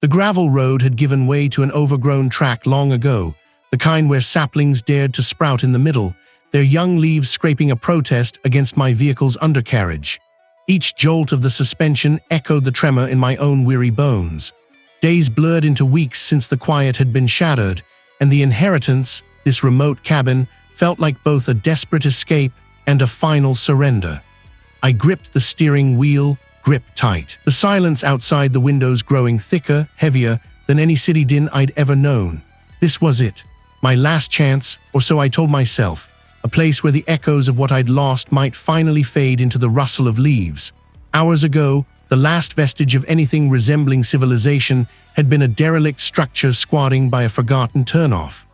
The gravel road had given way to an overgrown track long ago, the kind where saplings dared to sprout in the middle, their young leaves scraping a protest against my vehicle's undercarriage. Each jolt of the suspension echoed the tremor in my own weary bones. Days blurred into weeks since the quiet had been shattered, and the inheritance, this remote cabin, felt like both a desperate escape and a final surrender. I gripped the steering wheel, gripped tight. The silence outside the windows growing thicker, heavier than any city din I'd ever known. This was it. My last chance, or so I told myself. A place where the echoes of what I'd lost might finally fade into the rustle of leaves. Hours ago, the last vestige of anything resembling civilization had been a derelict structure squatting by a forgotten turnoff.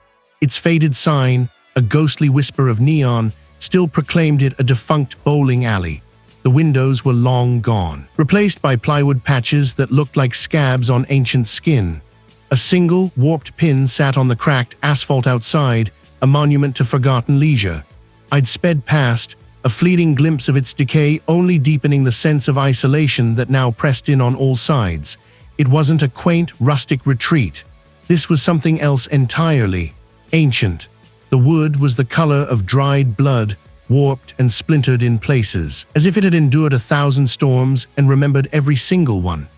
Its faded sign, a ghostly whisper of neon, still proclaimed it a defunct bowling alley. The windows were long gone, replaced by plywood patches that looked like scabs on ancient skin. A single, warped pin sat on the cracked asphalt outside, a monument to forgotten leisure. I'd sped past, a fleeting glimpse of its decay only deepening the sense of isolation that now pressed in on all sides. It wasn't a quaint, rustic retreat. This was something else entirely. Ancient. The wood was the color of dried blood, warped and splintered in places, as if it had endured 1,000 storms and remembered every single one.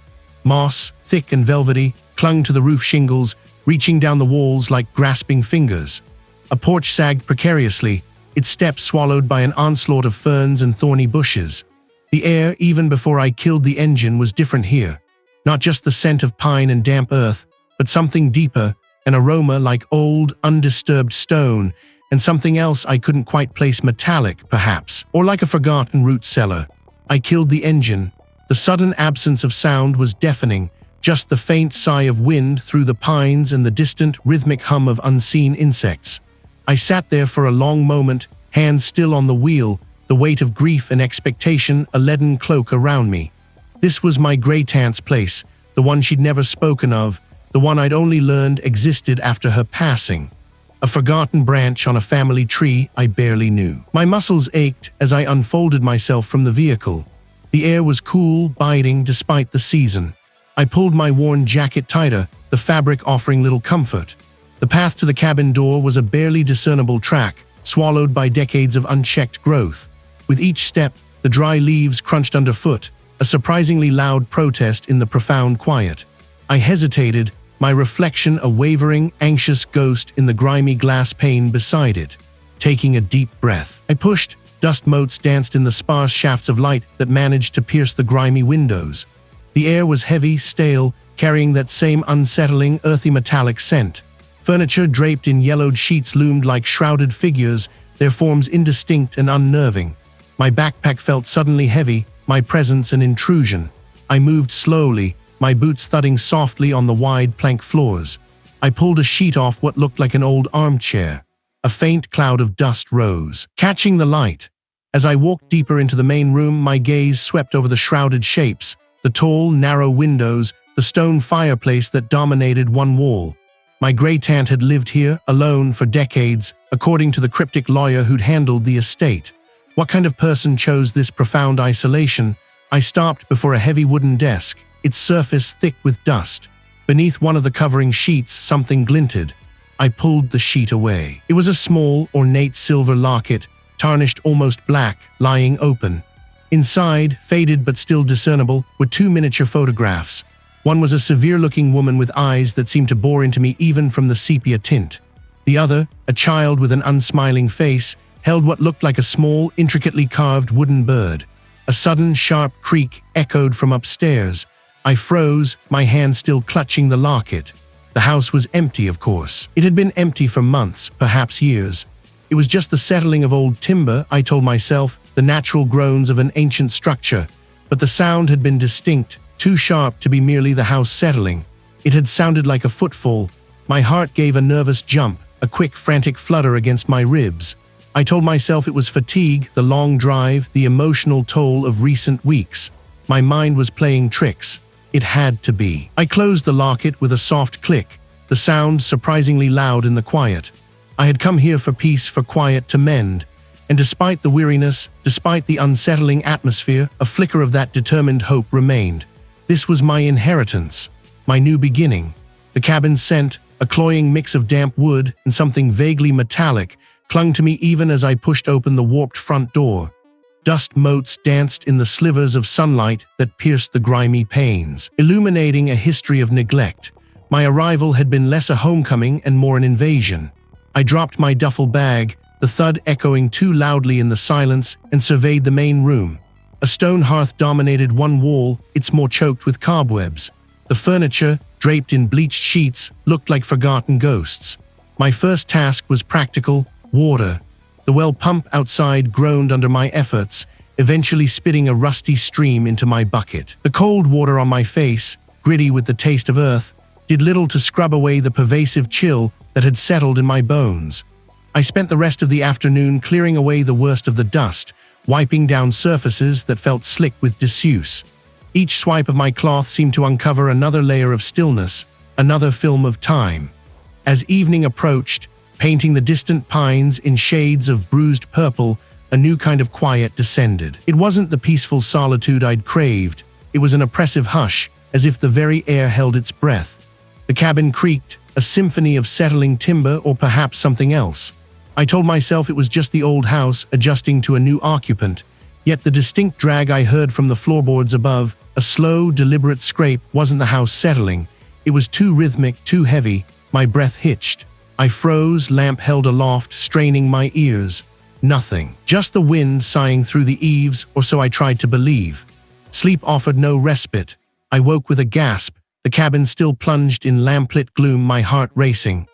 Moss, thick and velvety, clung to the roof shingles, reaching down the walls like grasping fingers. A porch sagged precariously, its steps swallowed by an onslaught of ferns and thorny bushes. The air, even before I killed the engine, was different here. Not just the scent of pine and damp earth, but something deeper, an aroma like old, undisturbed stone, and something else I couldn't quite place, metallic, perhaps, or like a forgotten root cellar. I killed the engine. The sudden absence of sound was deafening, just the faint sigh of wind through the pines and the distant, rhythmic hum of unseen insects. I sat there for a long moment, hands still on the wheel, the weight of grief and expectation a leaden cloak around me. This was my grey-tant's place, the one she'd never spoken of, the one I'd only learned existed after her passing. A forgotten branch on a family tree I barely knew. My muscles ached as I unfolded myself from the vehicle. The air was cool, biting despite the season. I pulled my worn jacket tighter, the fabric offering little comfort. The path to the cabin door was a barely discernible track, swallowed by decades of unchecked growth. With each step, the dry leaves crunched underfoot, a surprisingly loud protest in the profound quiet. I hesitated, my reflection a wavering, anxious ghost in the grimy glass pane beside it. Taking a deep breath, I pushed. Dust motes danced in the sparse shafts of light that managed to pierce the grimy windows. The air was heavy, stale, carrying that same unsettling, earthy metallic scent. Furniture draped in yellowed sheets loomed like shrouded figures, their forms indistinct and unnerving. My backpack felt suddenly heavy, my presence an intrusion. I moved slowly, my boots thudding softly on the wide plank floors. I pulled a sheet off what looked like an old armchair. A faint cloud of dust rose, catching the light. As I walked deeper into the main room, my gaze swept over the shrouded shapes, the tall, narrow windows, the stone fireplace that dominated one wall. My grey-tant had lived here, alone, for decades, according to the cryptic lawyer who'd handled the estate. What kind of person chose this profound isolation? I stopped before a heavy wooden desk, its surface thick with dust. Beneath one of the covering sheets, something glinted. I pulled the sheet away. It was a small, ornate silver locket, tarnished almost black, lying open. Inside, faded but still discernible, were 2 miniature photographs. One was a severe-looking woman with eyes that seemed to bore into me even from the sepia tint. The other, a child with an unsmiling face, held what looked like a small, intricately carved wooden bird. A sudden, sharp creak echoed from upstairs. I froze, my hand still clutching the locket. The house was empty, of course. It had been empty for months, perhaps years. It was just the settling of old timber, I told myself, the natural groans of an ancient structure. But the sound had been distinct, too sharp to be merely the house settling. It had sounded like a footfall. My heart gave a nervous jump, a quick, frantic flutter against my ribs. I told myself it was fatigue, the long drive, the emotional toll of recent weeks. My mind was playing tricks. It had to be. I closed the locket with a soft click, the sound surprisingly loud in the quiet. I had come here for peace, for quiet to mend. And despite the weariness, despite the unsettling atmosphere, a flicker of that determined hope remained. This was my inheritance. my new beginning. The cabin's scent, a cloying mix of damp wood and something vaguely metallic, clung to me even as I pushed open the warped front door. Dust motes danced in the slivers of sunlight that pierced the grimy panes, illuminating a history of neglect. My arrival had been less a homecoming and more an invasion. I dropped my duffel bag, the thud echoing too loudly in the silence, and surveyed the main room. A stone hearth dominated one wall, its more choked with cobwebs. The furniture, draped in bleached sheets, looked like forgotten ghosts. My first task was practical: water. The well pump outside groaned under my efforts, eventually spitting a rusty stream into my bucket. The cold water on my face, gritty with the taste of earth, did little to scrub away the pervasive chill that had settled in my bones. I spent the rest of the afternoon clearing away the worst of the dust, wiping down surfaces that felt slick with disuse. Each swipe of my cloth seemed to uncover another layer of stillness, another film of time. As evening approached, painting the distant pines in shades of bruised purple, a new kind of quiet descended. It wasn't the peaceful solitude I'd craved. It was an oppressive hush, as if the very air held its breath. The cabin creaked, a symphony of settling timber or perhaps something else. I told myself it was just the old house adjusting to a new occupant, yet the distinct drag I heard from the floorboards above, a slow, deliberate scrape, wasn't the house settling. It was too rhythmic, too heavy. My breath hitched. I froze, lamp held aloft, straining my ears. Nothing. Just the wind sighing through the eaves, or so I tried to believe. Sleep offered no respite. I woke with a gasp, the cabin still plunged in lamplit gloom, my heart racing.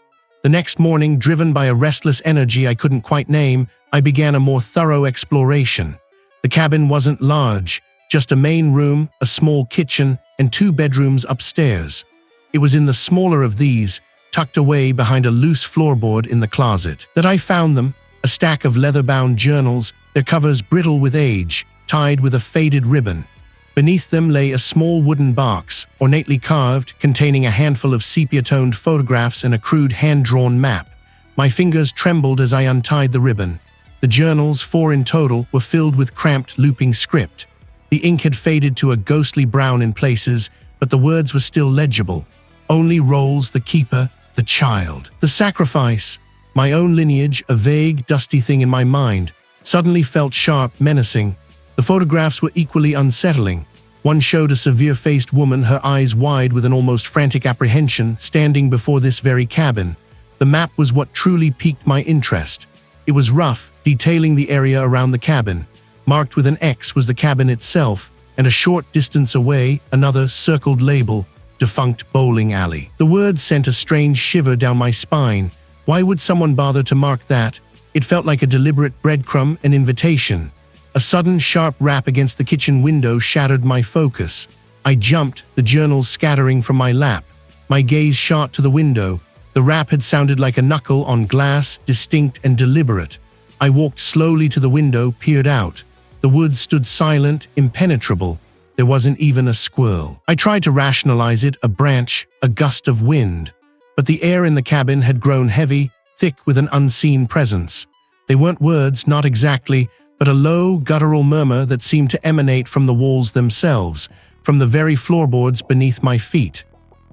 The next morning, driven by a restless energy I couldn't quite name, I began a more thorough exploration. The cabin wasn't large, just a main room, a small kitchen, and 2 bedrooms upstairs. It was in the smaller of these, tucked away behind a loose floorboard in the closet, that I found them, a stack of leather-bound journals, their covers brittle with age, tied with a faded ribbon. Beneath them lay a small wooden box, ornately carved, containing a handful of sepia-toned photographs and a crude hand-drawn map. My fingers trembled as I untied the ribbon. The journals, 4 in total, were filled with cramped, looping script. The ink had faded to a ghostly brown in places, but the words were still legible. Only Rolls, the keeper, the child, the sacrifice. My own lineage, a vague, dusty thing in my mind, suddenly felt sharp, menacing. The photographs were equally unsettling. One showed a severe-faced woman, her eyes wide with an almost frantic apprehension, standing before this very cabin. The map was what truly piqued my interest. It was rough, detailing the area around the cabin. Marked with an X was the cabin itself, and a short distance away, another circled label, defunct bowling alley. The words sent a strange shiver down my spine. Why would someone bother to mark that? It felt like a deliberate breadcrumb, an invitation. A sudden sharp rap against the kitchen window shattered my focus. I jumped, the journals scattering from my lap. My gaze shot to the window. The rap had sounded like a knuckle on glass, distinct and deliberate. I walked slowly to the window, peered out. The woods stood silent, impenetrable. There wasn't even a squirrel. I tried to rationalize it, a branch, a gust of wind. But the air in the cabin had grown heavy, thick with an unseen presence. They weren't words, not exactly, but a low, guttural murmur that seemed to emanate from the walls themselves, from the very floorboards beneath my feet.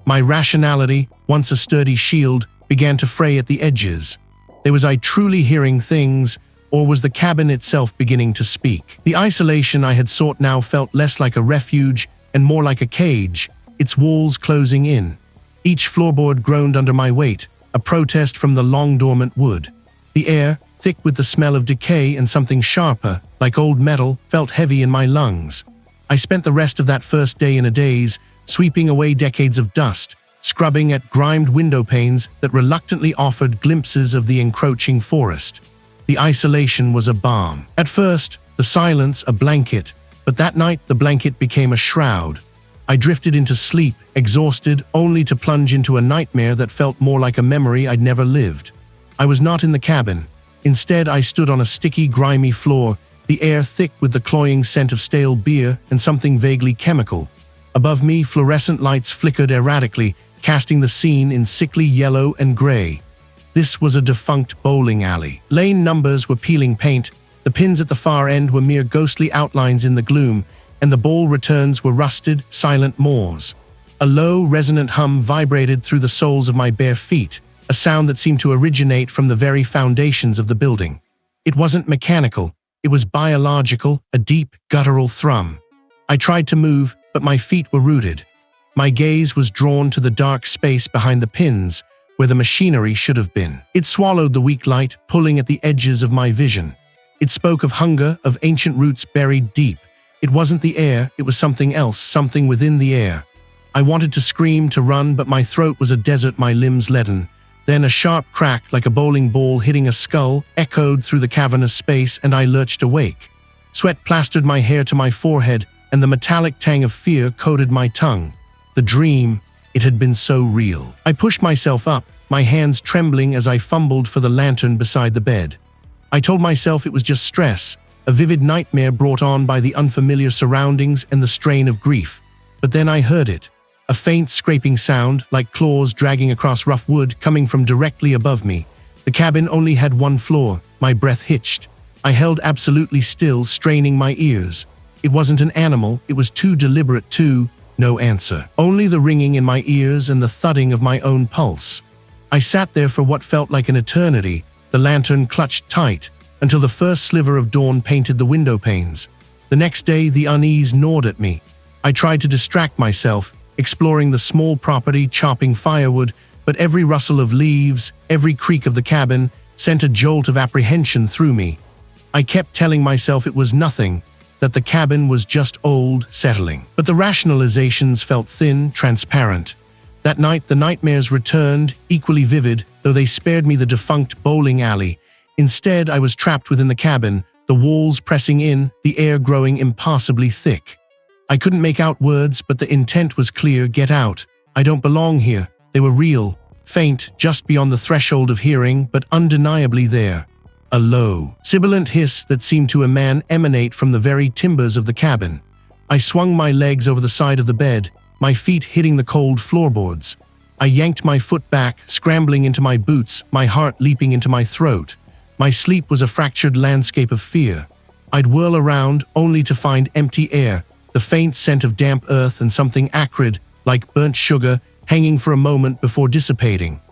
My rationality, once a sturdy shield, began to fray at the edges. Was I truly hearing things, or was the cabin itself beginning to speak? The isolation I had sought now felt less like a refuge and more like a cage, its walls closing in. Each floorboard groaned under my weight, a protest from the long-dormant wood. The air, thick with the smell of decay and something sharper, like old metal, felt heavy in my lungs. I spent the rest of that first day in a daze, sweeping away decades of dust, scrubbing at grimed window panes that reluctantly offered glimpses of the encroaching forest. The isolation was a balm. At first, the silence a blanket, but that night the blanket became a shroud. I drifted into sleep, exhausted, only to plunge into a nightmare that felt more like a memory I'd never lived. I was not in the cabin. Instead, I stood on a sticky, grimy floor, the air thick with the cloying scent of stale beer and something vaguely chemical. Above me, fluorescent lights flickered erratically, casting the scene in sickly yellow and gray. This was a defunct bowling alley. Lane numbers were peeling paint, the pins at the far end were mere ghostly outlines in the gloom, and the ball returns were rusted, silent moors. A low, resonant hum vibrated through the soles of my bare feet, a sound that seemed to originate from the very foundations of the building. It wasn't mechanical, it was biological, a deep, guttural thrum. I tried to move, but my feet were rooted. My gaze was drawn to the dark space behind the pins, where the machinery should have been. It swallowed the weak light, pulling at the edges of my vision. It spoke of hunger, of ancient roots buried deep. It wasn't the air, it was something else, something within the air. I wanted to scream, to run, but my throat was a desert, my limbs leaden. Then a sharp crack, like a bowling ball hitting a skull, echoed through the cavernous space, and I lurched awake. Sweat plastered my hair to my forehead, and the metallic tang of fear coated my tongue. The dream, it had been so real. I pushed myself up, my hands trembling as I fumbled for the lantern beside the bed. I told myself it was just stress, a vivid nightmare brought on by the unfamiliar surroundings and the strain of grief. But then I heard it. A faint scraping sound, like claws dragging across rough wood, coming from directly above me. The cabin only had one floor. My breath hitched. I held absolutely still, straining my ears. It wasn't an animal, it was too deliberate, no answer. Only the ringing in my ears and the thudding of my own pulse. I sat there for what felt like an eternity, the lantern clutched tight, until the first sliver of dawn painted the window panes. The next day, the unease gnawed at me. I tried to distract myself, exploring the small property, chopping firewood, but every rustle of leaves, every creak of the cabin, sent a jolt of apprehension through me. I kept telling myself it was nothing, that the cabin was just old, settling. But the rationalizations felt thin, transparent. That night, the nightmares returned, equally vivid, though they spared me the defunct bowling alley. Instead, I was trapped within the cabin, the walls pressing in, the air growing impassably thick. I couldn't make out words, but the intent was clear: get out. I don't belong here. They were real, faint, just beyond the threshold of hearing, but undeniably there. A low, sibilant hiss that seemed to emanate from the very timbers of the cabin. I swung my legs over the side of the bed, my feet hitting the cold floorboards. I yanked my foot back, scrambling into my boots, my heart leaping into my throat. My sleep was a fractured landscape of fear. I'd whirl around, only to find empty air, the faint scent of damp earth and something acrid, like burnt sugar, hanging for a moment before dissipating.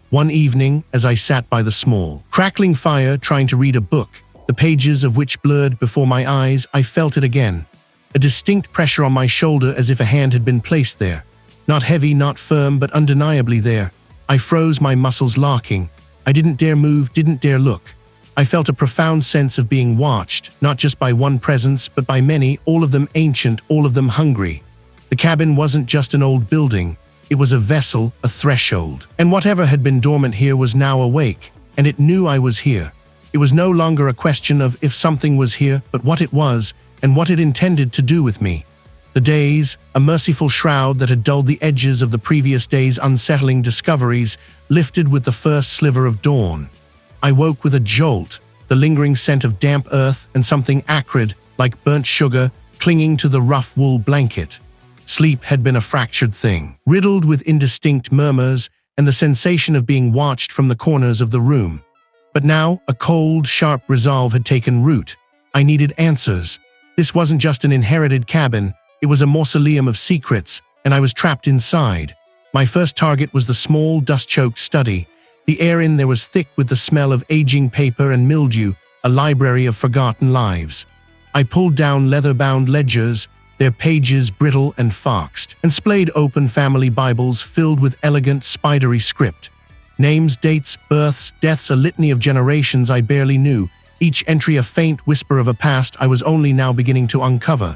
One evening, as I sat by the small, crackling fire trying to read a book, the pages of which blurred before my eyes, I felt it again. A distinct pressure on my shoulder, as if a hand had been placed there. Not heavy, not firm, but undeniably there. I froze, my muscles locking. I didn't dare move, didn't dare look. I felt a profound sense of being watched, not just by one presence, but by many, all of them ancient, all of them hungry. The cabin wasn't just an old building. It was a vessel, a threshold. And whatever had been dormant here was now awake, and it knew I was here. It was no longer a question of if something was here, but what it was, and what it intended to do with me. The days, a merciful shroud that had dulled the edges of the previous day's unsettling discoveries, lifted with the first sliver of dawn. I woke with a jolt, the lingering scent of damp earth and something acrid, like burnt sugar, clinging to the rough wool blanket. Sleep had been a fractured thing, riddled with indistinct murmurs and the sensation of being watched from the corners of the room. But now, a cold, sharp resolve had taken root. I needed answers. This wasn't just an inherited cabin, it was a mausoleum of secrets, and I was trapped inside. My first target was the small, dust-choked study. The air in there was thick with the smell of aging paper and mildew, a library of forgotten lives. I pulled down leather-bound ledgers, their pages brittle and foxed, and splayed open family Bibles filled with elegant, spidery script. Names, dates, births, deaths, a litany of generations I barely knew, each entry a faint whisper of a past I was only now beginning to uncover.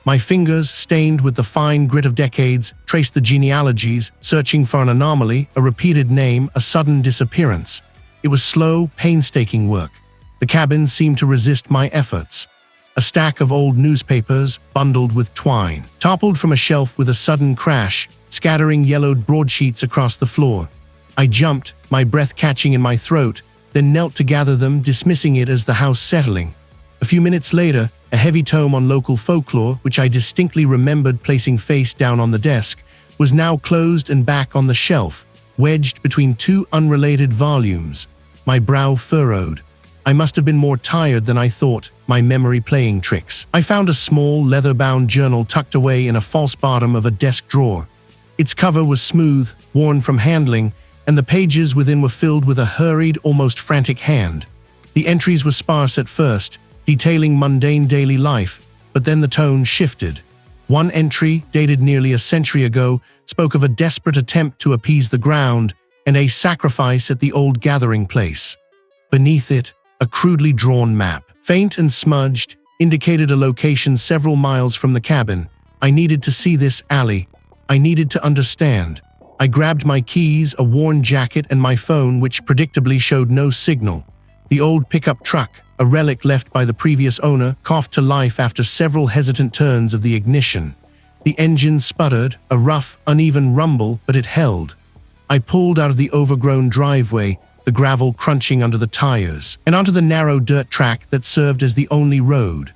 My fingers, stained with the fine grit of decades, traced the genealogies, searching for an anomaly, a repeated name, a sudden disappearance. It was slow, painstaking work. The cabin seemed to resist my efforts. A stack of old newspapers, bundled with twine, toppled from a shelf with a sudden crash, scattering yellowed broadsheets across the floor. I jumped, my breath catching in my throat, then knelt to gather them, dismissing it as the house settling. A few minutes later, a heavy tome on local folklore, which I distinctly remembered placing face down on the desk, was now closed and back on the shelf, wedged between two unrelated volumes. My brow furrowed. I must have been more tired than I thought, my memory playing tricks. I found a small, leather-bound journal tucked away in a false bottom of a desk drawer. Its cover was smooth, worn from handling, and the pages within were filled with a hurried, almost frantic hand. The entries were sparse at first, detailing mundane daily life, but then the tone shifted. One entry, dated nearly a century ago, spoke of a desperate attempt to appease the ground and a sacrifice at the old gathering place. Beneath it, a crudely drawn map, faint and smudged, indicated a location several miles from the cabin. I needed to see this alley. I needed to understand. I grabbed my keys, a worn jacket, and my phone, which predictably showed no signal. The old pickup truck, a relic left by the previous owner, coughed to life after several hesitant turns of the ignition. The engine sputtered, a rough, uneven rumble, but it held. I pulled out of the overgrown driveway, the gravel crunching under the tires, and onto the narrow dirt track that served as the only road.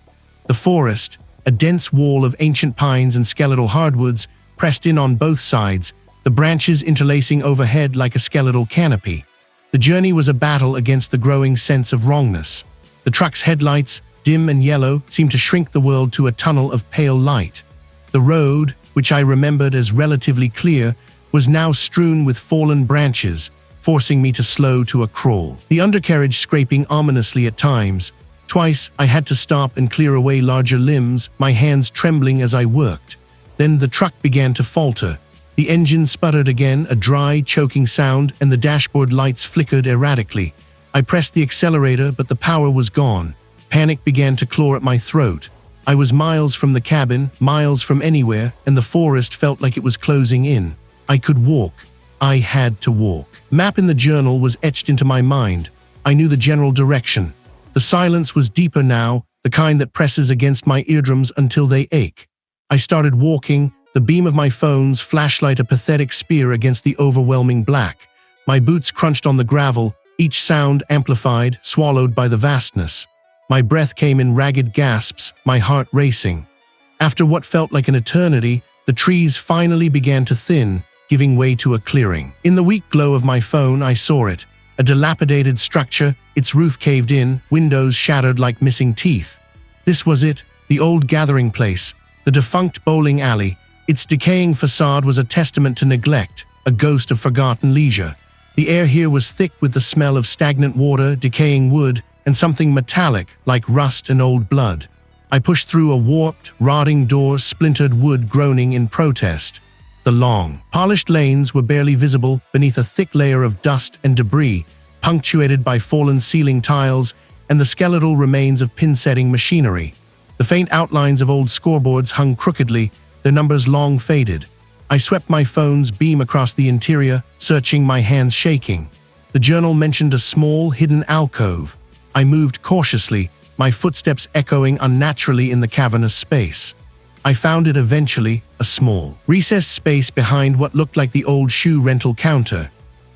The forest, a dense wall of ancient pines and skeletal hardwoods, pressed in on both sides, the branches interlacing overhead like a skeletal canopy. The journey was a battle against the growing sense of wrongness. The truck's headlights, dim and yellow, seemed to shrink the world to a tunnel of pale light. The road, which I remembered as relatively clear, was now strewn with fallen branches, forcing me to slow to a crawl. The undercarriage scraping ominously at times. Twice, I had to stop and clear away larger limbs, my hands trembling as I worked. Then the truck began to falter. The engine sputtered again, a dry, choking sound, and the dashboard lights flickered erratically. I pressed the accelerator, but the power was gone. Panic began to claw at my throat. I was miles from the cabin, miles from anywhere, and the forest felt like it was closing in. I could walk. I had to walk. Map in the journal was etched into my mind. I knew the general direction. The silence was deeper now, the kind that presses against my eardrums until they ache. I started walking, the beam of my phone's flashlight a pathetic spear against the overwhelming black. My boots crunched on the gravel, each sound amplified, swallowed by the vastness. My breath came in ragged gasps, my heart racing. After what felt like an eternity, the trees finally began to thin, giving way to a clearing. In the weak glow of my phone, I saw it. A dilapidated structure, its roof caved in, windows shattered like missing teeth. This was it, the old gathering place, the defunct bowling alley. Its decaying facade was a testament to neglect, a ghost of forgotten leisure. The air here was thick with the smell of stagnant water, decaying wood, and something metallic like rust and old blood. I pushed through a warped, rotting door, splintered wood groaning in protest. The long, polished lanes were barely visible beneath a thick layer of dust and debris, punctuated by fallen ceiling tiles and the skeletal remains of pin-setting machinery. The faint outlines of old scoreboards hung crookedly, their numbers long faded. I swept my phone's beam across the interior, searching, my hands shaking. The journal mentioned a small, hidden alcove. I moved cautiously, my footsteps echoing unnaturally in the cavernous space. I found it eventually, a small, recessed space behind what looked like the old shoe rental counter.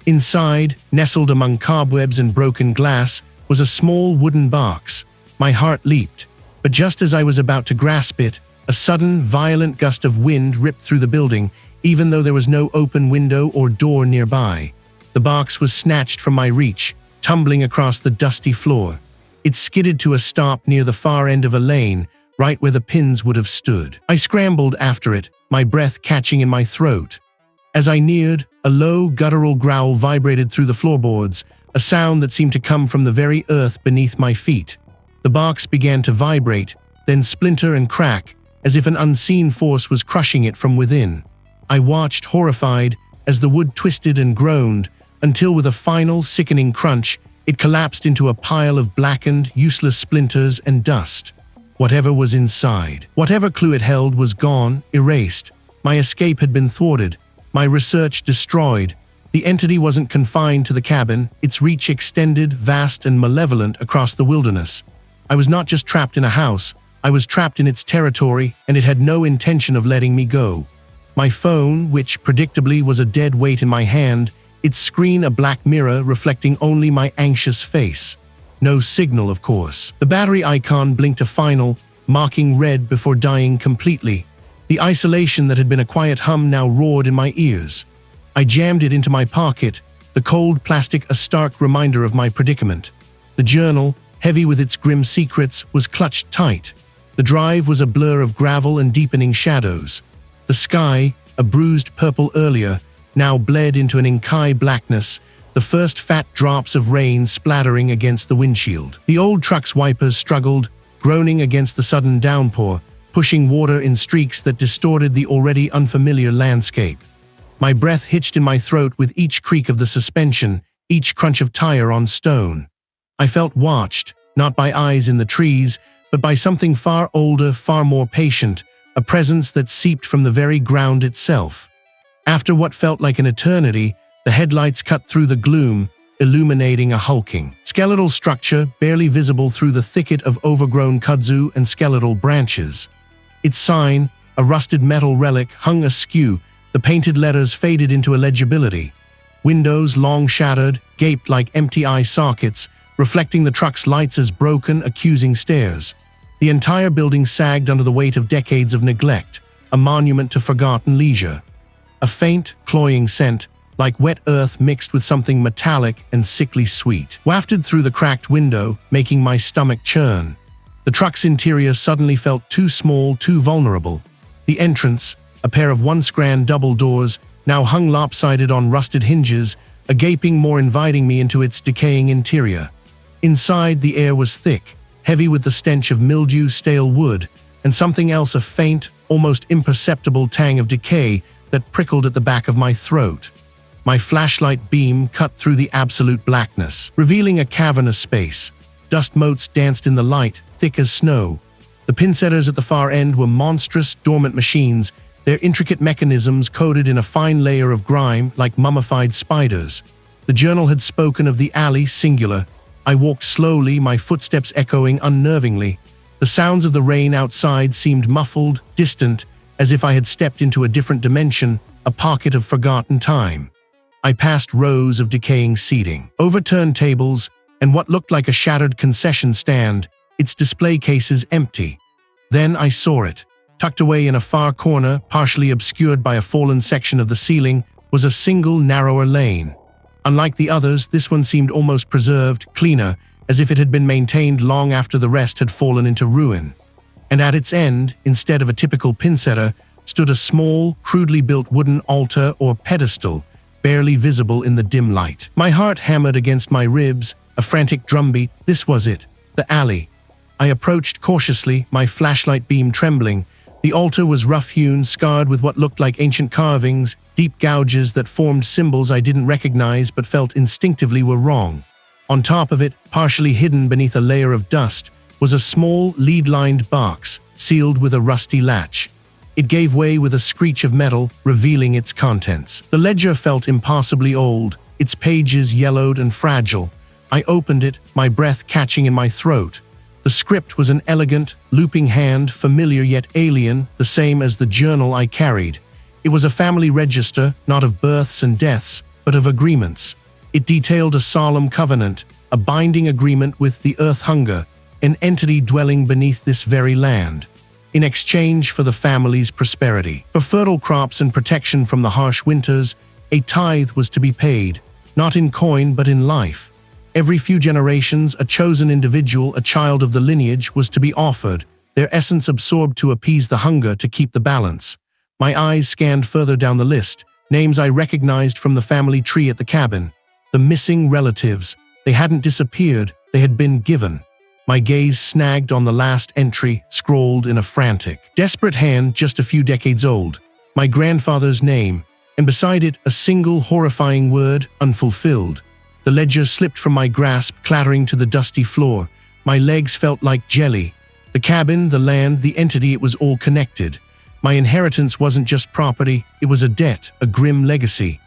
Inside, nestled among cobwebs and broken glass, was a small wooden box. My heart leaped, but just as I was about to grasp it, a sudden, violent gust of wind ripped through the building, even though there was no open window or door nearby. The box was snatched from my reach, tumbling across the dusty floor. It skidded to a stop near the far end of a lane, right where the pins would have stood. I scrambled after it, my breath catching in my throat. As I neared, a low, guttural growl vibrated through the floorboards, a sound that seemed to come from the very earth beneath my feet. The box began to vibrate, then splinter and crack, as if an unseen force was crushing it from within. I watched, horrified, as the wood twisted and groaned, until with a final, sickening crunch, it collapsed into a pile of blackened, useless splinters and dust. Whatever was inside, whatever clue it held was gone, erased. My escape had been thwarted, my research destroyed. The entity wasn't confined to the cabin, its reach extended, vast and malevolent, across the wilderness. I was not just trapped in a house, I was trapped in its territory, and it had no intention of letting me go. My phone, which predictably was a dead weight in my hand, its screen a black mirror reflecting only my anxious face. No signal, of course. The battery icon blinked a final, mocking red before dying completely. The isolation that had been a quiet hum now roared in my ears. I jammed it into my pocket, the cold plastic a stark reminder of my predicament. The journal, heavy with its grim secrets, was clutched tight. The drive was a blur of gravel and deepening shadows. The sky, a bruised purple earlier, now bled into an inky blackness, the first fat drops of rain splattering against the windshield. The old truck's wipers struggled, groaning against the sudden downpour, pushing water in streaks that distorted the already unfamiliar landscape. My breath hitched in my throat with each creak of the suspension, each crunch of tire on stone. I felt watched, not by eyes in the trees, but by something far older, far more patient, a presence that seeped from the very ground itself. After what felt like an eternity, the headlights cut through the gloom, illuminating a hulking, skeletal structure barely visible through the thicket of overgrown kudzu and skeletal branches. Its sign, a rusted metal relic, hung askew, the painted letters faded into illegibility. Windows, long shattered, gaped like empty eye sockets, reflecting the truck's lights as broken, accusing stares. The entire building sagged under the weight of decades of neglect, a monument to forgotten leisure. A faint, cloying scent, like wet earth mixed with something metallic and sickly sweet, wafted through the cracked window, making my stomach churn. The truck's interior suddenly felt too small, too vulnerable. The entrance, a pair of once-grand double doors, now hung lopsided on rusted hinges, a gaping more inviting me into its decaying interior. Inside, the air was thick, heavy with the stench of mildew, stale wood, and something else, a faint, almost imperceptible tang of decay that prickled at the back of my throat. My flashlight beam cut through the absolute blackness, revealing a cavernous space. Dust motes danced in the light, thick as snow. The pinsetters at the far end were monstrous, dormant machines, their intricate mechanisms coated in a fine layer of grime like mummified spiders. The journal had spoken of the alley, singular. I walked slowly, my footsteps echoing unnervingly. The sounds of the rain outside seemed muffled, distant, as if I had stepped into a different dimension, a pocket of forgotten time. I passed rows of decaying seating, overturned tables, and what looked like a shattered concession stand, its display cases empty. Then I saw it. Tucked away in a far corner, partially obscured by a fallen section of the ceiling, was a single, narrower lane. Unlike the others, this one seemed almost preserved, cleaner, as if it had been maintained long after the rest had fallen into ruin. And at its end, instead of a typical pinsetter, stood a small, crudely built wooden altar or pedestal, barely visible in the dim light. My heart hammered against my ribs, a frantic drumbeat. This was it, the alley. I approached cautiously, my flashlight beam trembling. The altar was rough-hewn, scarred with what looked like ancient carvings, deep gouges that formed symbols I didn't recognize but felt instinctively were wrong. On top of it, partially hidden beneath a layer of dust, was a small, lead-lined box, sealed with a rusty latch. It gave way with a screech of metal, revealing its contents. The ledger felt impossibly old, its pages yellowed and fragile. I opened it, my breath catching in my throat. The script was an elegant, looping hand, familiar yet alien, the same as the journal I carried. It was a family register, not of births and deaths, but of agreements. It detailed a solemn covenant, a binding agreement with the earth hunger, an entity dwelling beneath this very land, in exchange for the family's prosperity. For fertile crops and protection from the harsh winters, a tithe was to be paid, not in coin but in life. Every few generations, a chosen individual, a child of the lineage, was to be offered, their essence absorbed to appease the hunger, to keep the balance. My eyes scanned further down the list, names I recognized from the family tree at the cabin. The missing relatives. They hadn't disappeared, they had been given. My gaze snagged on the last entry, scrawled in a frantic, desperate hand just a few decades old. My grandfather's name, and beside it a single horrifying word, unfulfilled. The ledger slipped from my grasp, clattering to the dusty floor. My legs felt like jelly. The cabin, the land, the entity, it was all connected. My inheritance wasn't just property, it was a debt, a grim legacy.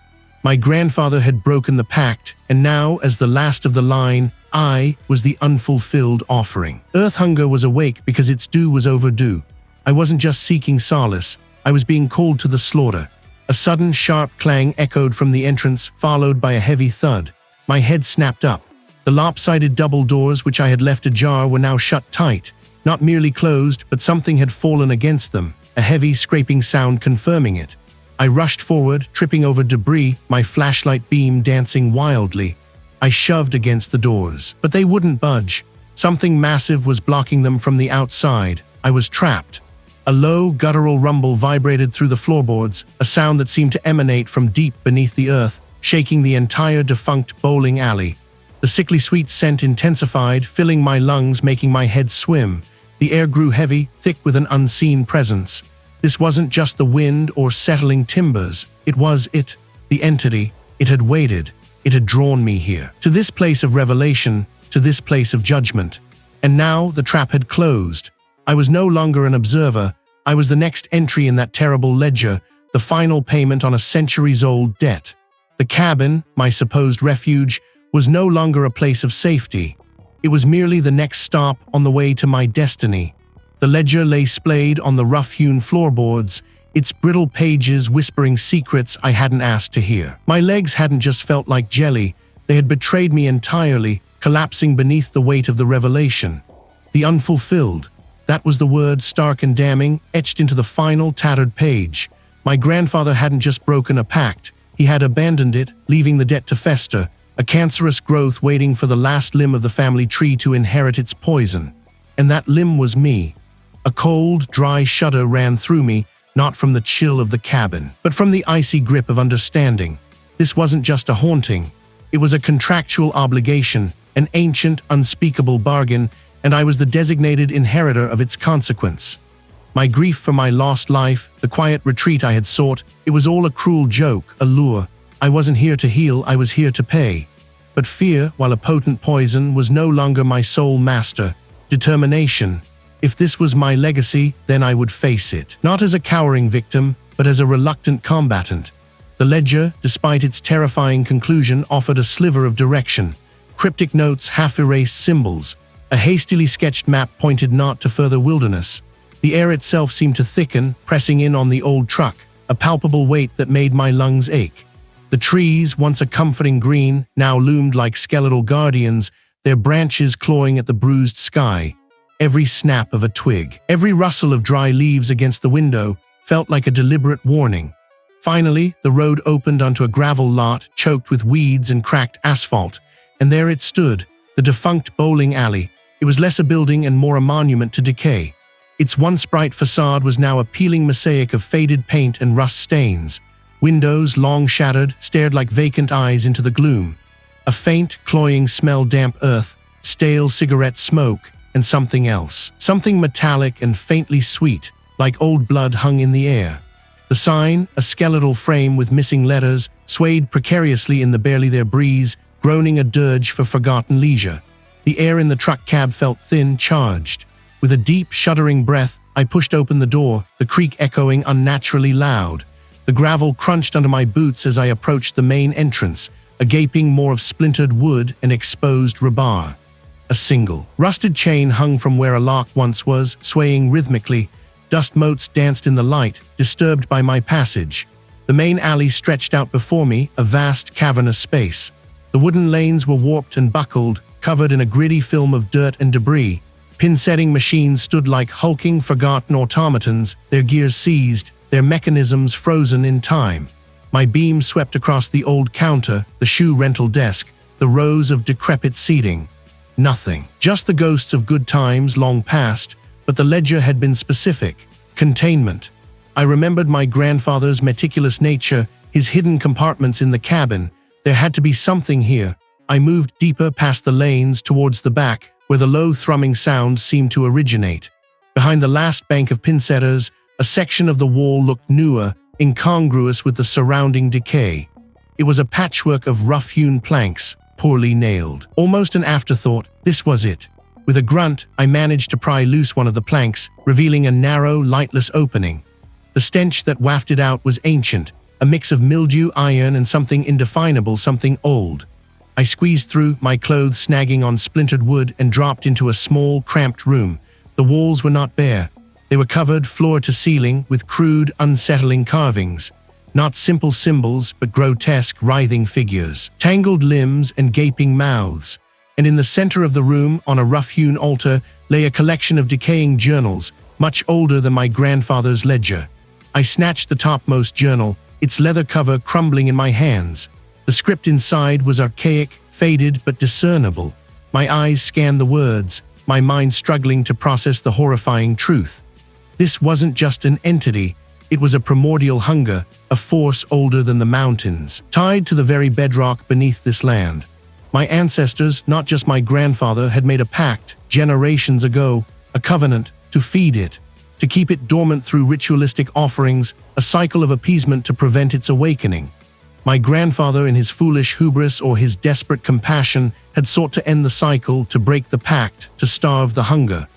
My grandfather had broken the pact, and now, as the last of the line, I was the unfulfilled offering. Earth hunger was awake because its due was overdue. I wasn't just seeking solace, I was being called to the slaughter. A sudden, sharp clang echoed from the entrance, followed by a heavy thud. My head snapped up. The lopsided double doors which I had left ajar were now shut tight. Not merely closed, but something had fallen against them, a heavy, scraping sound confirming it. I rushed forward, tripping over debris, my flashlight beam dancing wildly. I shoved against the doors, but they wouldn't budge. Something massive was blocking them from the outside. I was trapped. A low, guttural rumble vibrated through the floorboards, a sound that seemed to emanate from deep beneath the earth, shaking the entire defunct bowling alley. The sickly sweet scent intensified, filling my lungs, making my head swim. The air grew heavy, thick with an unseen presence. This wasn't just the wind or settling timbers. It was it, the entity. It had waited. It had drawn me here, to this place of revelation, to this place of judgment. And now the trap had closed. I was no longer an observer. I was the next entry in that terrible ledger, the final payment on a centuries-old debt. The cabin, my supposed refuge, was no longer a place of safety. It was merely the next stop on the way to my destiny. The ledger lay splayed on the rough-hewn floorboards, its brittle pages whispering secrets I hadn't asked to hear. My legs hadn't just felt like jelly, they had betrayed me entirely, collapsing beneath the weight of the revelation. The unfulfilled. That was the word, stark and damning, etched into the final tattered page. My grandfather hadn't just broken a pact, he had abandoned it, leaving the debt to fester, a cancerous growth waiting for the last limb of the family tree to inherit its poison. And that limb was me. A cold, dry shudder ran through me, not from the chill of the cabin, but from the icy grip of understanding. This wasn't just a haunting. It was a contractual obligation, an ancient, unspeakable bargain, and I was the designated inheritor of its consequence. My grief for my lost life, the quiet retreat I had sought, it was all a cruel joke, a lure. I wasn't here to heal, I was here to pay. But fear, while a potent poison, was no longer my sole master. Determination. If this was my legacy, then I would face it. Not as a cowering victim, but as a reluctant combatant. The ledger, despite its terrifying conclusion, offered a sliver of direction. Cryptic notes, half-erased symbols. A hastily sketched map pointed not to further wilderness. The air itself seemed to thicken, pressing in on the old truck, a palpable weight that made my lungs ache. The trees, once a comforting green, now loomed like skeletal guardians, their branches clawing at the bruised sky. Every snap of a twig, every rustle of dry leaves against the window felt like a deliberate warning. Finally, the road opened onto a gravel lot choked with weeds and cracked asphalt, and there it stood, the defunct bowling alley. It was less a building and more a monument to decay. Its once bright facade was now a peeling mosaic of faded paint and rust stains. Windows, long shattered, stared like vacant eyes into the gloom. A faint, cloying smell, damp earth, stale cigarette smoke, and something else. Something metallic and faintly sweet, like old blood, hung in the air. The sign, a skeletal frame with missing letters, swayed precariously in the barely there breeze, groaning a dirge for forgotten leisure. The air in the truck cab felt thin, charged. With a deep, shuddering breath, I pushed open the door, the creak echoing unnaturally loud. The gravel crunched under my boots as I approached the main entrance, a gaping maw of splintered wood and exposed rebar. A single, rusted chain hung from where a lock once was, swaying rhythmically. Dust motes danced in the light, disturbed by my passage. The main alley stretched out before me, a vast, cavernous space. The wooden lanes were warped and buckled, covered in a gritty film of dirt and debris. Pin-setting machines stood like hulking, forgotten automatons, their gears seized, their mechanisms frozen in time. My beam swept across the old counter, the shoe rental desk, the rows of decrepit seating. Nothing. Just the ghosts of good times long past, but the ledger had been specific. Containment. I remembered my grandfather's meticulous nature, his hidden compartments in the cabin. There had to be something here. I moved deeper past the lanes towards the back, where the low thrumming sounds seemed to originate. Behind the last bank of pinsetters, a section of the wall looked newer, incongruous with the surrounding decay. It was a patchwork of rough-hewn planks, poorly nailed. Almost an afterthought, this was it. With a grunt, I managed to pry loose one of the planks, revealing a narrow, lightless opening. The stench that wafted out was ancient, a mix of mildew, iron, and something indefinable, something old. I squeezed through, my clothes snagging on splintered wood, and dropped into a small, cramped room. The walls were not bare. They were covered, floor to ceiling, with crude, unsettling carvings. Not simple symbols, but grotesque, writhing figures, tangled limbs and gaping mouths. And in the center of the room, on a rough-hewn altar, lay a collection of decaying journals, much older than my grandfather's ledger. I snatched the topmost journal, its leather cover crumbling in my hands. The script inside was archaic, faded, but discernible. My eyes scanned the words, my mind struggling to process the horrifying truth. This wasn't just an entity, it was a primordial hunger, a force older than the mountains, tied to the very bedrock beneath this land. My ancestors, not just my grandfather, had made a pact, generations ago, a covenant, to feed it, to keep it dormant through ritualistic offerings, a cycle of appeasement to prevent its awakening. My grandfather, in his foolish hubris or his desperate compassion, had sought to end the cycle, to break the pact, to starve the hunger.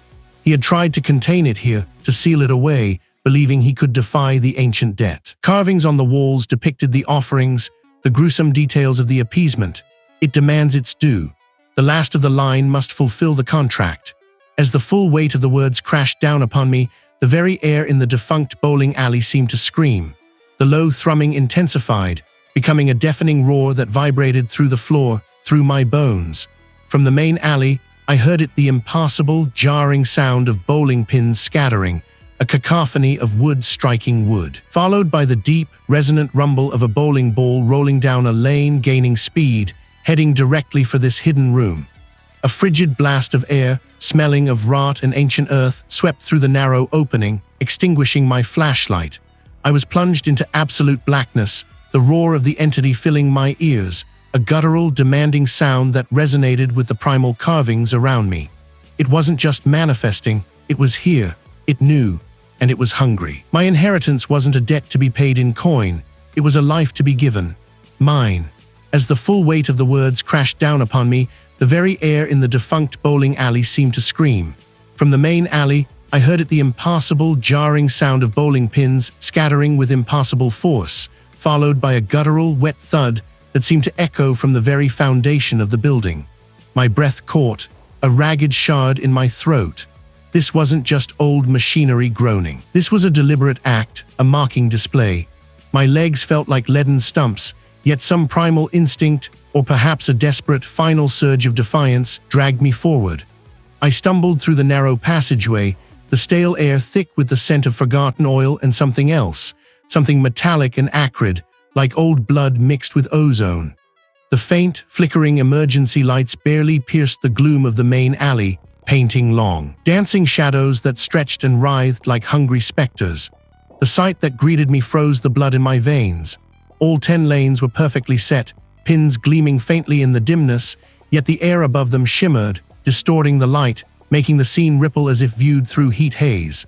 He had tried to contain it here, to seal it away, believing he could defy the ancient debt. Carvings on the walls depicted the offerings, the gruesome details of the appeasement. It demands its due. The last of the line must fulfill the contract. As the full weight of the words crashed down upon me, the very air in the defunct bowling alley seemed to scream. The low thrumming intensified, becoming a deafening roar that vibrated through the floor, through my bones. From the main alley, I heard it, the impassable, jarring sound of bowling pins scattering, a cacophony of wood striking wood, followed by the deep, resonant rumble of a bowling ball rolling down a lane, gaining speed, heading directly for this hidden room. A frigid blast of air, smelling of rot and ancient earth, swept through the narrow opening, extinguishing my flashlight. I was plunged into absolute blackness, the roar of the entity filling my ears, a guttural, demanding sound that resonated with the primal carvings around me. It wasn't just manifesting, it was here, it knew, and it was hungry. My inheritance wasn't a debt to be paid in coin, it was a life to be given. Mine. As the full weight of the words crashed down upon me, the very air in the defunct bowling alley seemed to scream. From the main alley, I heard it, the impassable, jarring sound of bowling pins scattering with impossible force, followed by a guttural, wet thud that seemed to echo from the very foundation of the building. My breath caught, a ragged shard in my throat. This wasn't just old machinery groaning. This was a deliberate act, a mocking display. My legs felt like leaden stumps, yet some primal instinct, or perhaps a desperate final surge of defiance, dragged me forward. I stumbled through the narrow passageway, the stale air thick with the scent of forgotten oil and something else, something metallic and acrid, like old blood mixed with ozone. The faint, flickering emergency lights barely pierced the gloom of the main alley, painting long, dancing shadows that stretched and writhed like hungry specters. The sight that greeted me froze the blood in my veins. All 10 lanes were perfectly set, pins gleaming faintly in the dimness, yet the air above them shimmered, distorting the light, making the scene ripple as if viewed through heat haze.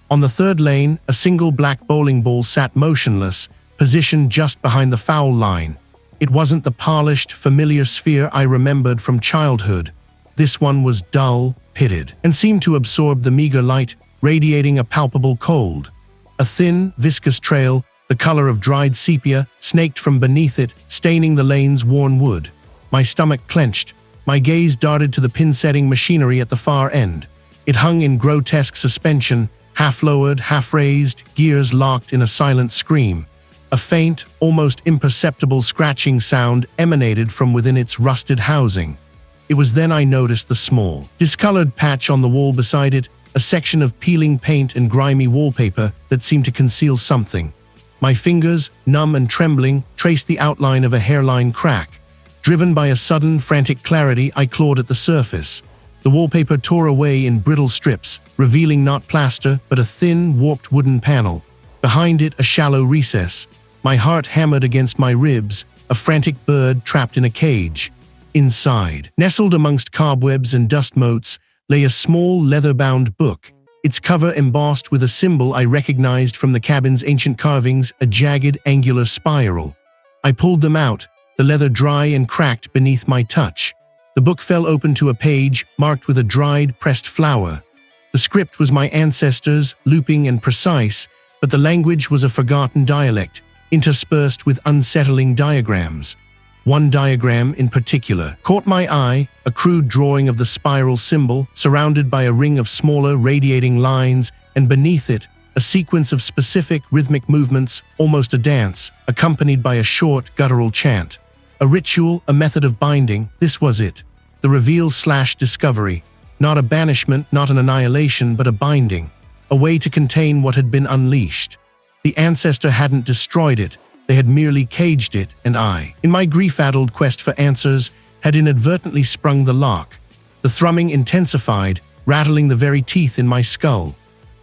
On the third lane, a single black bowling ball sat motionless, positioned just behind the foul line. It wasn't the polished, familiar sphere I remembered from childhood. This one was dull, pitted, and seemed to absorb the meager light, radiating a palpable cold. A thin, viscous trail, the color of dried sepia, snaked from beneath it, staining the lane's worn wood. My stomach clenched. My gaze darted to the pin-setting machinery at the far end. It hung in grotesque suspension, half-lowered, half-raised, gears locked in a silent scream. A faint, almost imperceptible scratching sound emanated from within its rusted housing. It was then I noticed the small, discolored patch on the wall beside it, a section of peeling paint and grimy wallpaper that seemed to conceal something. My fingers, numb and trembling, traced the outline of a hairline crack. Driven by a sudden, frantic clarity, I clawed at the surface. The wallpaper tore away in brittle strips, revealing not plaster, but a thin, warped wooden panel. Behind it, a shallow recess. My heart hammered against my ribs, a frantic bird trapped in a cage. Inside, nestled amongst cobwebs and dust motes, lay a small, leather-bound book, its cover embossed with a symbol I recognized from the cabin's ancient carvings, a jagged, angular spiral. I pulled them out, the leather dry and cracked beneath my touch. The book fell open to a page marked with a dried, pressed flower. The script was my ancestors', looping and precise, but the language was a forgotten dialect, interspersed with unsettling diagrams. One diagram in particular caught my eye, a crude drawing of the spiral symbol, surrounded by a ring of smaller, radiating lines, and beneath it, a sequence of specific, rhythmic movements, almost a dance, accompanied by a short, guttural chant. A ritual, a method of binding, this was it. The reveal/discovery. Not a banishment, not an annihilation, but a binding. A way to contain what had been unleashed. The ancestor hadn't destroyed it, they had merely caged it, and I, in my grief-addled quest for answers, had inadvertently sprung the lock. The thrumming intensified, rattling the very teeth in my skull.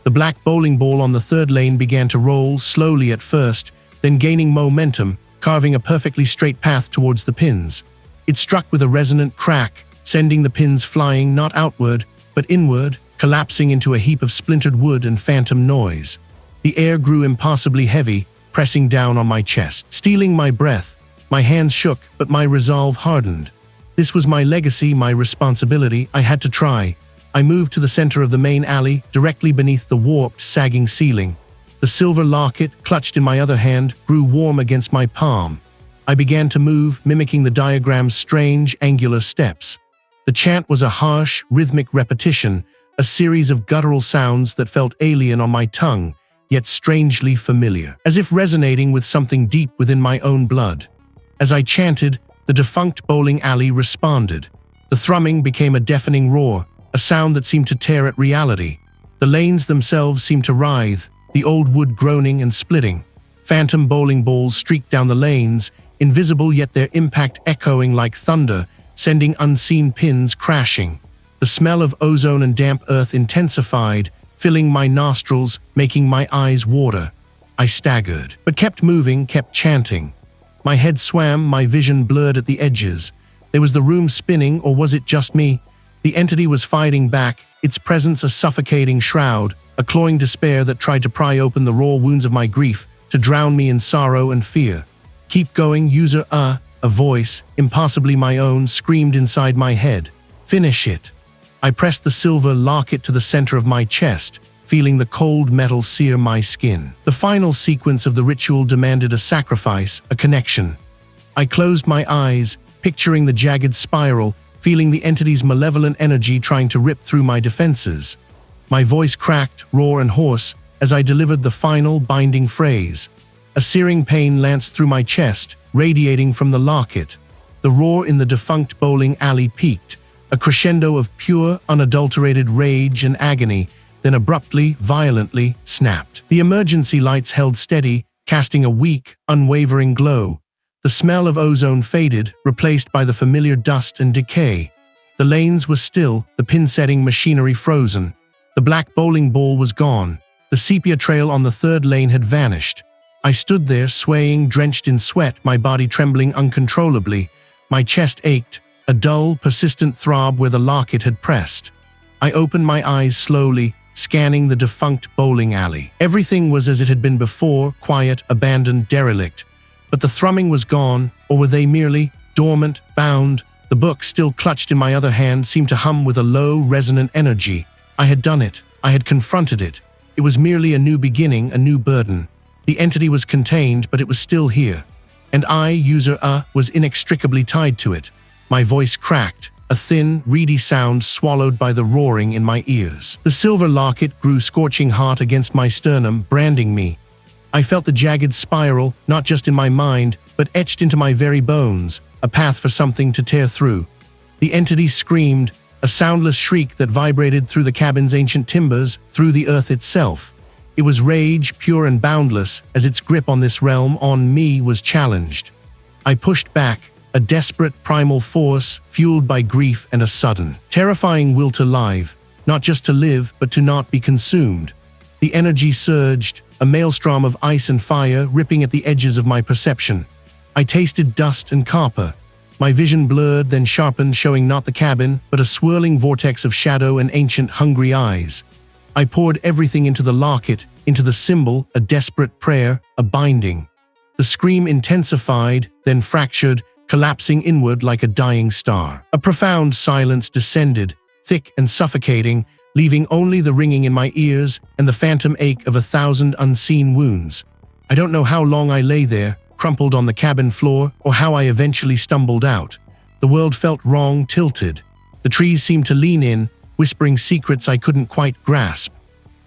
The The black bowling ball on the third lane began to roll, slowly at first, then gaining momentum, carving a perfectly straight path towards the pins. It struck with a resonant crack, sending the pins flying not outward, but inward, collapsing into a heap of splintered wood and phantom noise. The air grew impossibly heavy, pressing down on my chest, stealing my breath. My hands shook, but my resolve hardened. This was my legacy, my responsibility. I had to try. I moved to the center of the main alley, directly beneath the warped, sagging ceiling. The silver locket, clutched in my other hand, grew warm against my palm. I began to move, mimicking the diagram's strange, angular steps. The chant was a harsh, rhythmic repetition, a series of guttural sounds that felt alien on my tongue, yet strangely familiar, as if resonating with something deep within my own blood. As I chanted, the defunct bowling alley responded. The thrumming became a deafening roar, a sound that seemed to tear at reality. The lanes themselves seemed to writhe, the old wood groaning and splitting. Phantom bowling balls streaked down the lanes, invisible yet their impact echoing like thunder, sending unseen pins crashing. The smell of ozone and damp earth intensified, filling my nostrils, making my eyes water. I staggered, but kept moving, kept chanting. My head swam, my vision blurred at the edges. There was the room spinning, or was it just me? The entity was fighting back, its presence a suffocating shroud, a clawing despair that tried to pry open the raw wounds of my grief, to drown me in sorrow and fear. "Keep going, user, a voice, impossibly my own, screamed inside my head. "Finish it." I pressed the silver locket to the center of my chest, feeling the cold metal sear my skin. The final sequence of the ritual demanded a sacrifice, a connection. I closed my eyes, picturing the jagged spiral, feeling the entity's malevolent energy trying to rip through my defenses. My voice cracked, raw and hoarse, as I delivered the final, binding phrase. A searing pain lanced through my chest, radiating from the locket. The roar in the defunct bowling alley peaked, a crescendo of pure, unadulterated rage and agony, then abruptly, violently, snapped. The emergency lights held steady, casting a weak, unwavering glow. The smell of ozone faded, replaced by the familiar dust and decay. The lanes were still, the pin-setting machinery frozen. The black bowling ball was gone. The sepia trail on the third lane had vanished. I stood there, swaying, drenched in sweat, my body trembling uncontrollably. My chest ached, a dull, persistent throb where the locket had pressed. I opened my eyes slowly, scanning the defunct bowling alley. Everything was as it had been before, quiet, abandoned, derelict. But the thrumming was gone, or were they merely dormant, bound? The book, still clutched in my other hand, seemed to hum with a low, resonant energy. I had done it. I had confronted it. It was merely a new beginning, a new burden. The entity was contained, but it was still here. And I, user was inextricably tied to it. My voice cracked, a thin, reedy sound swallowed by the roaring in my ears. The silver locket grew scorching hot against my sternum, branding me. I felt the jagged spiral, not just in my mind, but etched into my very bones, a path for something to tear through. The entity screamed, a soundless shriek that vibrated through the cabin's ancient timbers, through the earth itself. It was rage, pure and boundless, as its grip on this realm, on me, was challenged. I pushed back, a desperate primal force, fueled by grief and a sudden, terrifying will to live, not just to live, but to not be consumed. The energy surged, a maelstrom of ice and fire ripping at the edges of my perception. I tasted dust and copper. My vision blurred, then sharpened, showing not the cabin, but a swirling vortex of shadow and ancient, hungry eyes. I poured everything into the locket, into the symbol, a desperate prayer, a binding. The scream intensified, then fractured, collapsing inward like a dying star. A profound silence descended, thick and suffocating, leaving only the ringing in my ears and the phantom ache of 1,000 unseen wounds. I don't know how long I lay there, crumpled on the cabin floor, or how I eventually stumbled out. The world felt wrong, tilted. The trees seemed to lean in, whispering secrets I couldn't quite grasp.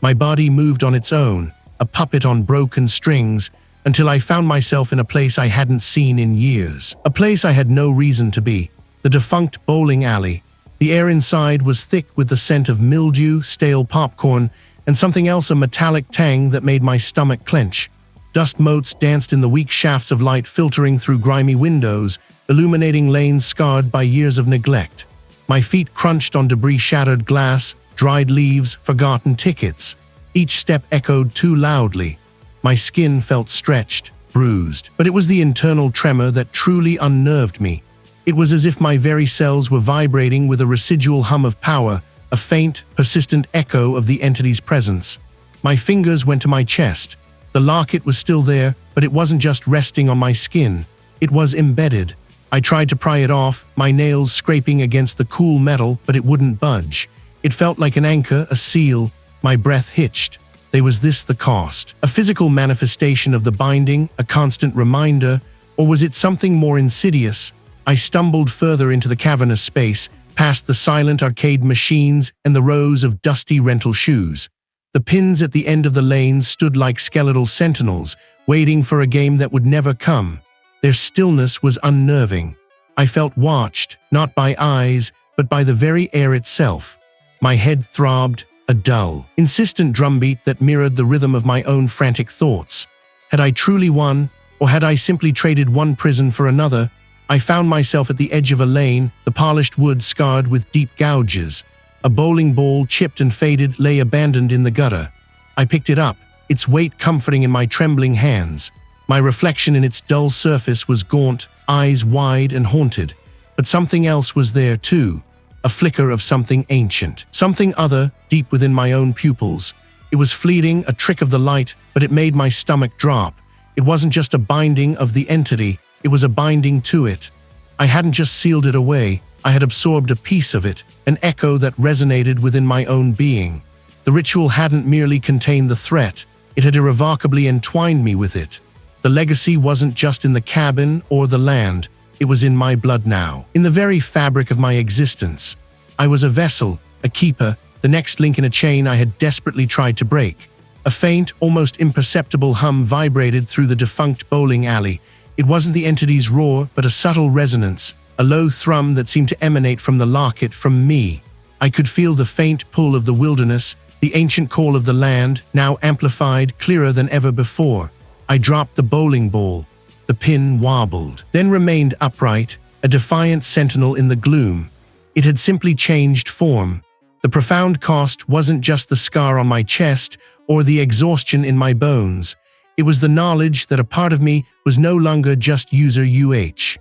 My body moved on its own, a puppet on broken strings, until I found myself in a place I hadn't seen in years. A place I had no reason to be. The defunct bowling alley. The air inside was thick with the scent of mildew, stale popcorn, and something else, a metallic tang that made my stomach clench. Dust motes danced in the weak shafts of light filtering through grimy windows, illuminating lanes scarred by years of neglect. My feet crunched on debris-shattered glass, dried leaves, forgotten tickets. Each step echoed too loudly. My skin felt stretched, bruised, but it was the internal tremor that truly unnerved me. It was as if my very cells were vibrating with a residual hum of power, a faint, persistent echo of the entity's presence. My fingers went to my chest. The locket was still there, but it wasn't just resting on my skin. It was embedded. I tried to pry it off, my nails scraping against the cool metal, but it wouldn't budge. It felt like an anchor, a seal. My breath hitched. Was this the cost? A physical manifestation of the binding, a constant reminder, or was it something more insidious? I stumbled further into the cavernous space, past the silent arcade machines and the rows of dusty rental shoes. The pins at the end of the lanes stood like skeletal sentinels, waiting for a game that would never come. Their stillness was unnerving. I felt watched, not by eyes, but by the very air itself. My head throbbed, a dull, insistent drumbeat that mirrored the rhythm of my own frantic thoughts. Had I truly won, or had I simply traded one prison for another? I found myself at the edge of a lane, the polished wood scarred with deep gouges. A bowling ball, chipped and faded, lay abandoned in the gutter. I picked it up, its weight comforting in my trembling hands. My reflection in its dull surface was gaunt, eyes wide and haunted. But something else was there too. A flicker of something ancient, something other, deep within my own pupils. It was fleeting, a trick of the light, but it made my stomach drop. It wasn't just a binding of the entity, it was a binding to it. I hadn't just sealed it away, I had absorbed a piece of it, an echo that resonated within my own being. The ritual hadn't merely contained the threat, it had irrevocably entwined me with it. The legacy wasn't just in the cabin or the land, it was in my blood now, in the very fabric of my existence. I was a vessel, a keeper, the next link in a chain I had desperately tried to break. A faint, almost imperceptible hum vibrated through the defunct bowling alley. It wasn't the entity's roar, but a subtle resonance, a low thrum that seemed to emanate from the locket, from me. I could feel the faint pull of the wilderness, the ancient call of the land, now amplified, clearer than ever before. I dropped the bowling ball. The pin wobbled, then remained upright, a defiant sentinel in the gloom. It had simply changed form. The profound cost wasn't just the scar on my chest or the exhaustion in my bones. It was the knowledge that a part of me was no longer just user UH.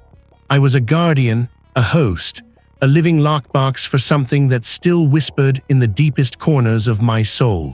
I was a guardian, a host, a living lockbox for something that still whispered in the deepest corners of my soul.